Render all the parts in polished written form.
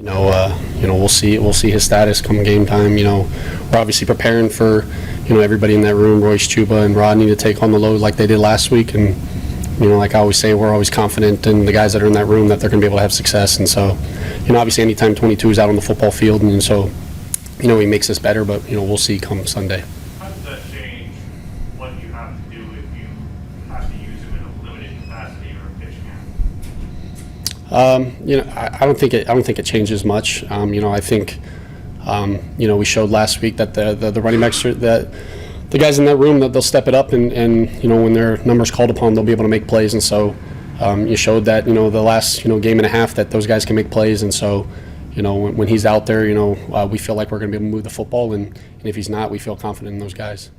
We'll see his status come game time. We're obviously preparing for, everybody in that room, Royce, Chuba, and Rodney, to take on the load like they did last week. And, like I always say, we're always confident in the guys that are in that room that they're going to be able to have success. And so, obviously anytime 22 is out on the football field, and so, he makes us better, but, we'll see come Sunday. How does that change what you have to do if you have to use him in a limited capacity or a pitch count? I don't think it changes much. I think, we showed last week that the running backs that the guys in that room, that they'll step it up, and when their number's called upon, they'll be able to make plays. And so you showed that the last game and a half that those guys can make plays. And so when he's out there, we feel like we're going to be able to move the football, and if he's not, we feel confident in those guys.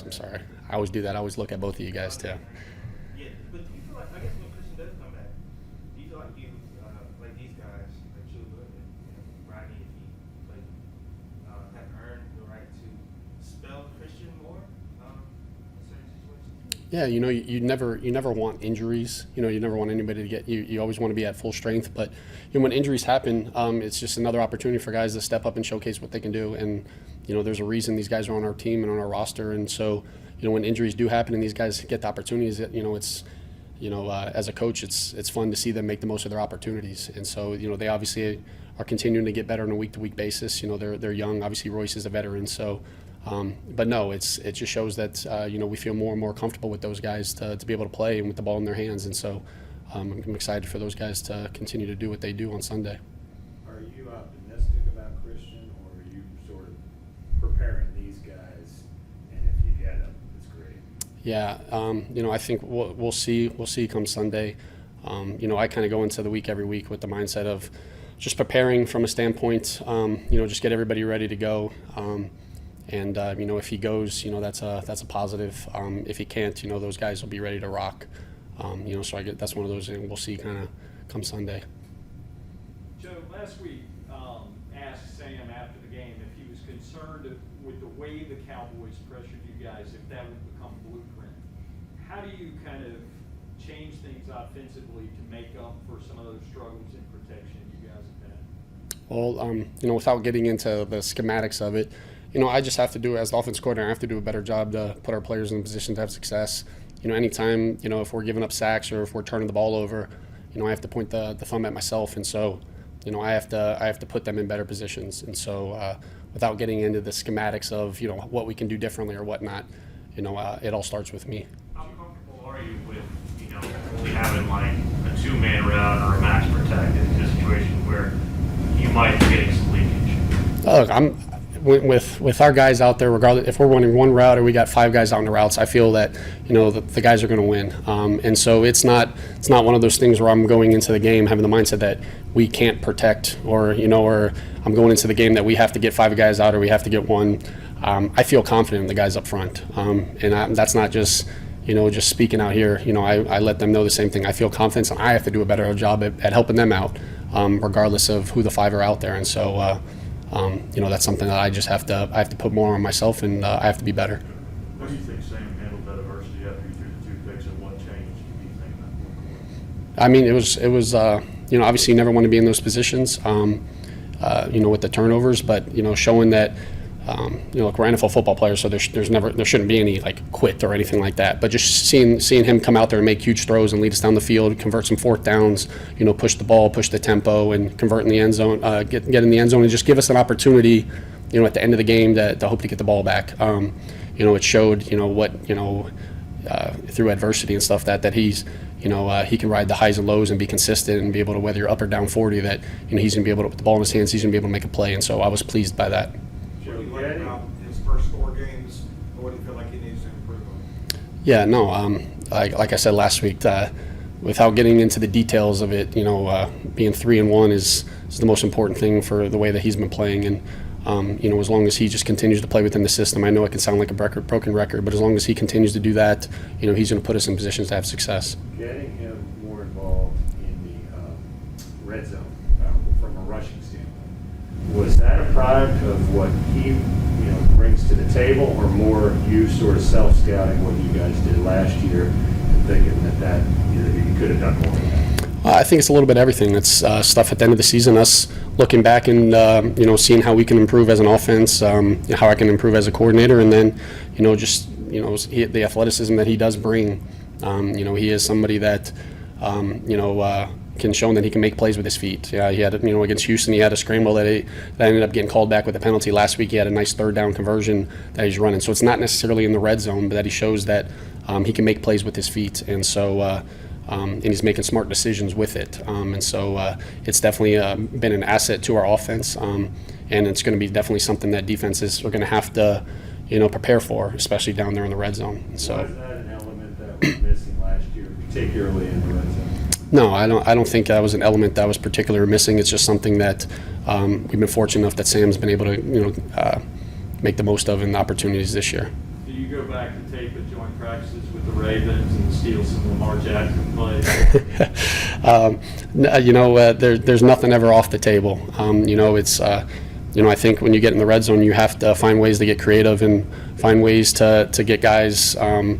I'm sorry, I always do that. I always look at both of you guys too. Yeah, but do you feel like, I guess when Christian does come back, do you feel like like these guys, like Chuba and Rodney, if he have earned the right to spell Christian more in certain situations? Yeah, you never want injuries. You never want anybody to get you always want to be at full strength. But when injuries happen, it's just another opportunity for guys to step up and showcase what they can do. And there's a reason these guys are on our team and on our roster. And so when injuries do happen and these guys get the opportunities, it's as a coach, it's fun to see them make the most of their opportunities. And so they obviously are continuing to get better on a week-to-week basis. They're young. Obviously, Royce is a veteran. So, but no, it just shows that we feel more and more comfortable with those guys to be able to play and with the ball in their hands. And so I'm excited for those guys to continue to do what they do on Sunday. Are you optimistic about Christian, or are you sort of preparing these guys, and if you get them, it's great? Yeah, I think we'll see come Sunday. I kind of go into the week every week with the mindset of just preparing from a standpoint, just get everybody ready to go. And if he goes, that's a positive. If he can't, those guys will be ready to rock. So that's one of those, and we'll see kind of come Sunday. Joe, last week asked Sam after the game if he was concerned with the way the Cowboys pressured you guys, if that would become blueprint. How do you kind of change things offensively to make up for some of those struggles in protection you guys have had? Well, without getting into the schematics of it, I just have to do, as the offense coordinator, I have to do a better job to put our players in a position to have success. Anytime, if we're giving up sacks or if we're turning the ball over, I have to point the thumb at myself. And so, I have to put them in better positions. And so, without getting into the schematics of, what we can do differently or whatnot, it all starts with me. How comfortable are you with, only having like a two-man route or a max protect in a situation where you might be getting some leakage? Look, with our guys out there, regardless if we're running one route or we got five guys out on the routes, I feel that the guys are going to win. And so it's not one of those things where I'm going into the game having the mindset that we can't protect, or I'm going into the game that we have to get five guys out or we have to get one. I feel confident in the guys up front, and that's not just just speaking out here. I let them know the same thing. I feel confidence, and I have to do a better job at helping them out, regardless of who the five are out there. And so. That's something that I have to put more on myself, and I have to be better. What do you think Sam handled that adversity after you threw the two picks, and what changed? Do you think that? I mean, it was obviously you never want to be in those positions, with the turnovers, but showing that. Look, we're NFL football players, so there shouldn't be any quit or anything like that. But just seeing him come out there and make huge throws and lead us down the field, convert some fourth downs, push the ball, push the tempo, and convert in the end zone, get in the end zone, and just give us an opportunity, at the end of the game to hope to get the ball back. It showed, what through adversity and stuff that he's. He can ride the highs and lows and be consistent and be able to, whether you're up or down 40, that he's going to be able to put the ball in his hands, he's going to be able to make a play, and so I was pleased by that. About his first 4 games, what do you feel like he needs to improve on? Yeah, no, like I said last week, without getting into the details of it, being 3-1 is the most important thing for the way that he's been playing. And, as long as he just continues to play within the system, I know it can sound like a broken record, but as long as he continues to do that, he's going to put us in positions to have success. Getting him more involved in the red zone from a rushing standpoint, was that a product of what he brings to the table, or more you sort of self-scouting what you guys did last year and thinking that you could have done more of that? I think it's a little bit of everything. It's stuff at the end of the season, us looking back and seeing how we can improve as an offense, how I can improve as a coordinator, and then just the athleticism that he does bring. He is somebody that can show that he can make plays with his feet. Yeah, he had against Houston, he had a scramble that ended up getting called back with a penalty. Last week he had a nice third down conversion that he's running. So it's not necessarily in the red zone, but that he shows that he can make plays with his feet, and so. And he's making smart decisions with it. And so it's definitely been an asset to our offense, and it's going to be definitely something that defenses are going to have to, prepare for, especially down there in the red zone. So. Was that an element that was missing last year, particularly in the red zone? No, I don't think that was an element that was particularly missing. It's just something that we've been fortunate enough that Sam's been able to, make the most of in the opportunities this year. Do you go back to tape at joint practices with the Ravens and steal some Lamar Jackson plays? There's nothing ever off the table. It's I think when you get in the red zone, you have to find ways to get creative and find ways to get guys, get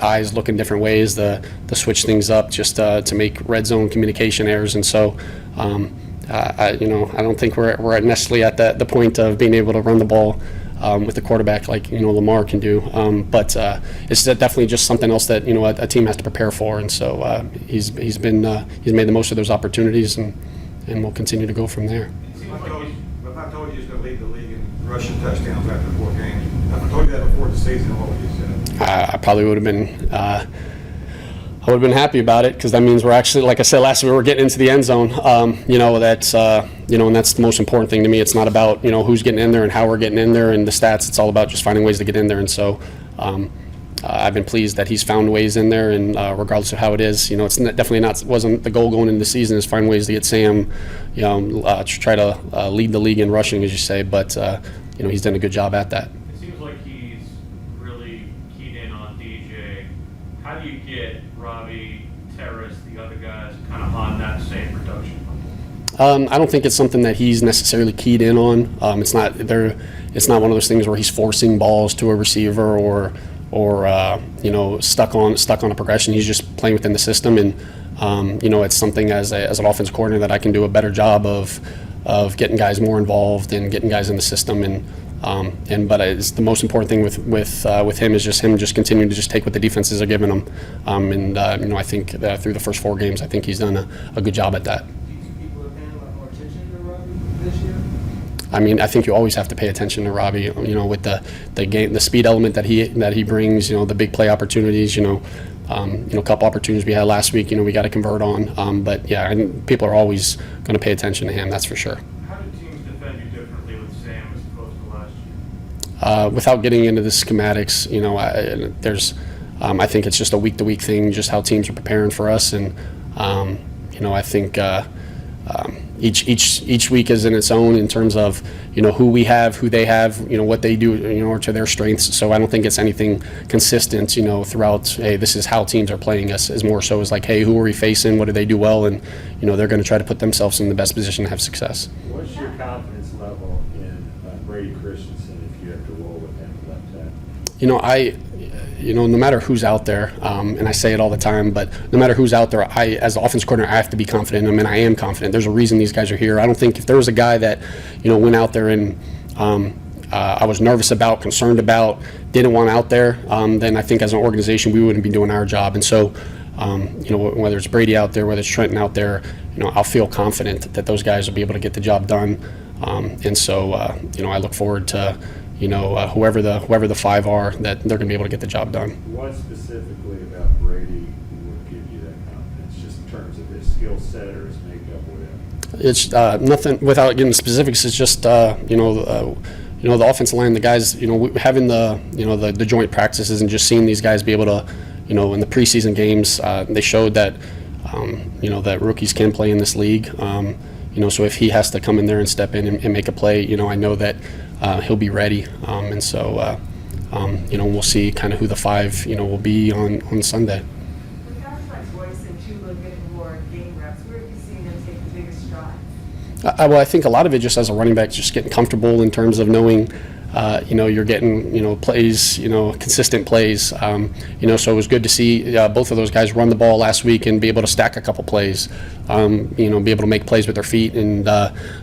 eyes looking different ways to switch things up, just to make red zone communication errors. And so, I don't think we're necessarily at the point of being able to run the ball with the quarterback like Lamar can do, but it's definitely just something else that a team has to prepare for, and so he's made the most of those opportunities, and we'll continue to go from there. If I told you he's going to lead the league in rushing touchdowns after 4 games, if I told you that before the season, what would you say? I probably would have been. I would have been happy about it, because that means we're actually, like I said last week, we're getting into the end zone. That's and that's the most important thing to me. It's not about who's getting in there and how we're getting in there and the stats. It's all about just finding ways to get in there. And so I've been pleased that he's found ways in there, and regardless of how it is, it's definitely wasn't the goal going into the season is find ways to get Sam, to try to lead the league in rushing, as you say. But he's done a good job at that. It seems like he's really keyed in on DJ. How do you get Robbie, Terrace, the other guys kind of on that same production level? I don't think it's something that he's necessarily keyed in on. It's not one of those things where he's forcing balls to a receiver or stuck on a progression. He's just playing within the system, and it's something as an offense coordinator that I can do a better job of getting guys more involved and getting guys in the system. But it's the most important thing with him is just continuing to just take what the defenses are giving him. I think that through the first 4 games, I think he's done a good job at that. Do you think people are paying a lot more attention to Robbie this year? I mean, I think you always have to pay attention to Robbie. With the game, the speed element that he brings. The big play opportunities. A couple opportunities we had last week. We got to convert on. But yeah, people are always going to pay attention to him. That's for sure. How do teams defend you differently with Sam as opposed to last year? Without getting into the schematics, I think it's just a week-to-week thing, just how teams are preparing for us, and I think each week is in its own in terms of who we have, who they have, what they do, or to their strengths. So I don't think it's anything consistent, throughout. Hey, this is how teams are playing us. Is more so as like, hey, who are we facing? What do they do well? And they're going to try to put themselves in the best position to have success. What's your confidence level in Brady Christensen if you have to roll with him left tackle? No matter who's out there, and I say it all the time, but no matter who's out there, as the offense coordinator, I have to be confident. I mean, I am confident. There's a reason these guys are here. I don't think if there was a guy that, went out there and I was nervous about, concerned about, didn't want out there, then I think as an organization we wouldn't be doing our job. And so, whether it's Brady out there, whether it's Trenton out there, I'll feel confident that those guys will be able to get the job done. And so, I look forward to, whoever the 5 are, that they're going to be able to get the job done. What specifically about Brady would give you that confidence, just in terms of his skill set or his makeup, whatever? It's nothing without getting specifics. It's just the offensive line, the guys, having the joint practices and just seeing these guys be able to, in the preseason games, they showed that that rookies can play in this league. So if he has to come in there and step in and make a play, I know that he'll be ready. And so we'll see kind of who the 5 will be on Sunday. With guys like Boyce and Chula getting more game reps, where have you seen them take the biggest strides? Well, I think a lot of it just as a running back, just getting comfortable in terms of knowing, you're getting, plays, consistent plays. So it was good to see both of those guys run the ball last week and be able to stack a couple plays, be able to make plays with their feet. And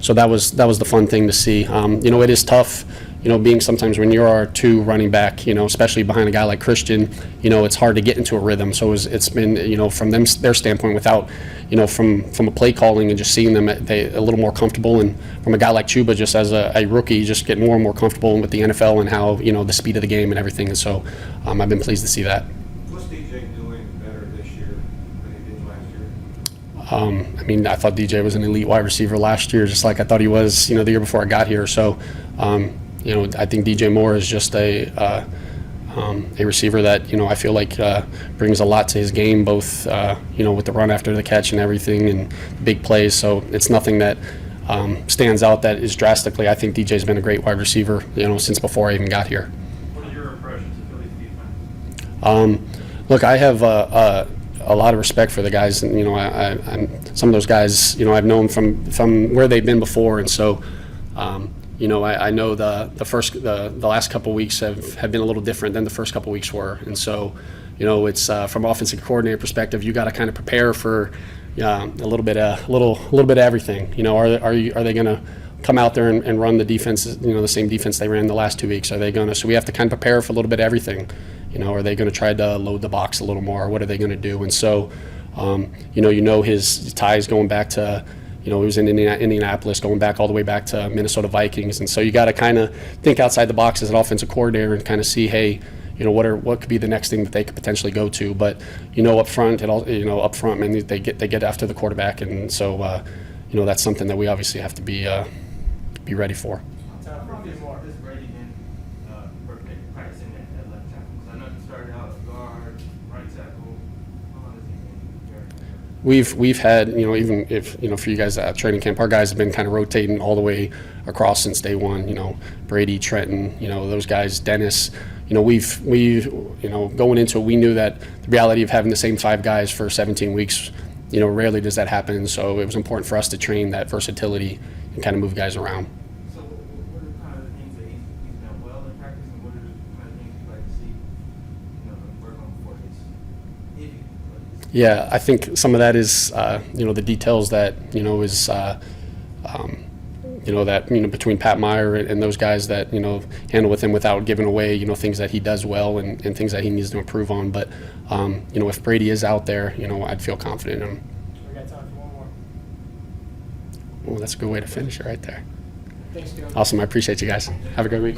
so that was the fun thing to see. It is tough, being sometimes when you're our two running back, especially behind a guy like Christian, it's hard to get into a rhythm. So it's been, from their standpoint, without, from a play calling and just seeing them a little more comfortable, and from a guy like Chuba, just as a rookie, just getting more and more comfortable with the NFL and how, the speed of the game and everything. And so I've been pleased to see that. What's DJ doing better this year than he did last year? I thought DJ was an elite wide receiver last year, just like I thought he was, the year before I got here. So, I think DJ Moore is just a receiver that, I feel like brings a lot to his game, both, with the run after the catch and everything and big plays. So it's nothing that stands out that is drastically. I think DJ's been a great wide receiver, since before I even got here. What are your impressions of Philly's defense? Look, I have a lot of respect for the guys, and I'm some of those guys, I've known from where they've been before, and so I know the last couple weeks have been a little different than the first couple weeks were, and so it's from offensive coordinator perspective, you got to kind of prepare for a little bit of everything. Are they going to come out there and run the defense, the same defense they ran the last 2 weeks? Are they going to? So we have to kind of prepare for a little bit of everything. Are they going to try to load the box a little more? What are they going to do? And so, his ties going back to, he was in Indianapolis, going back all the way back to Minnesota Vikings. And so you got to kind of think outside the box as an offensive coordinator and kind of see, hey, what could be the next thing that they could potentially go to. But, up front, man, they get after the quarterback. And so, that's something that we obviously have to be ready for. How long has Brady been practicing at left tackle? Because I know he started out as guard, right tackle. How long has he been there? We've had, even if, for you guys at training camp, our guys have been kind of rotating all the way across since day one. Brady, Trenton, those guys, Dennis. We've going into it, we knew that the reality of having the same 5 guys for 17 weeks, rarely does that happen. So it was important for us to train that versatility and kind of move guys around. So what are kind of the things that he's done well in practice, and what are the kind of things you'd like to see, work on before his? Yeah, I think some of that is, the details that, is, between Pat Meyer and those guys that, handle with him without giving away, things that he does well and things that he needs to improve on. But, if Brady is out there, I'd feel confident in him. We got time for one more. Well, that's a good way to finish it right there. Thanks, Joe. Awesome. I appreciate you guys. Have a good week.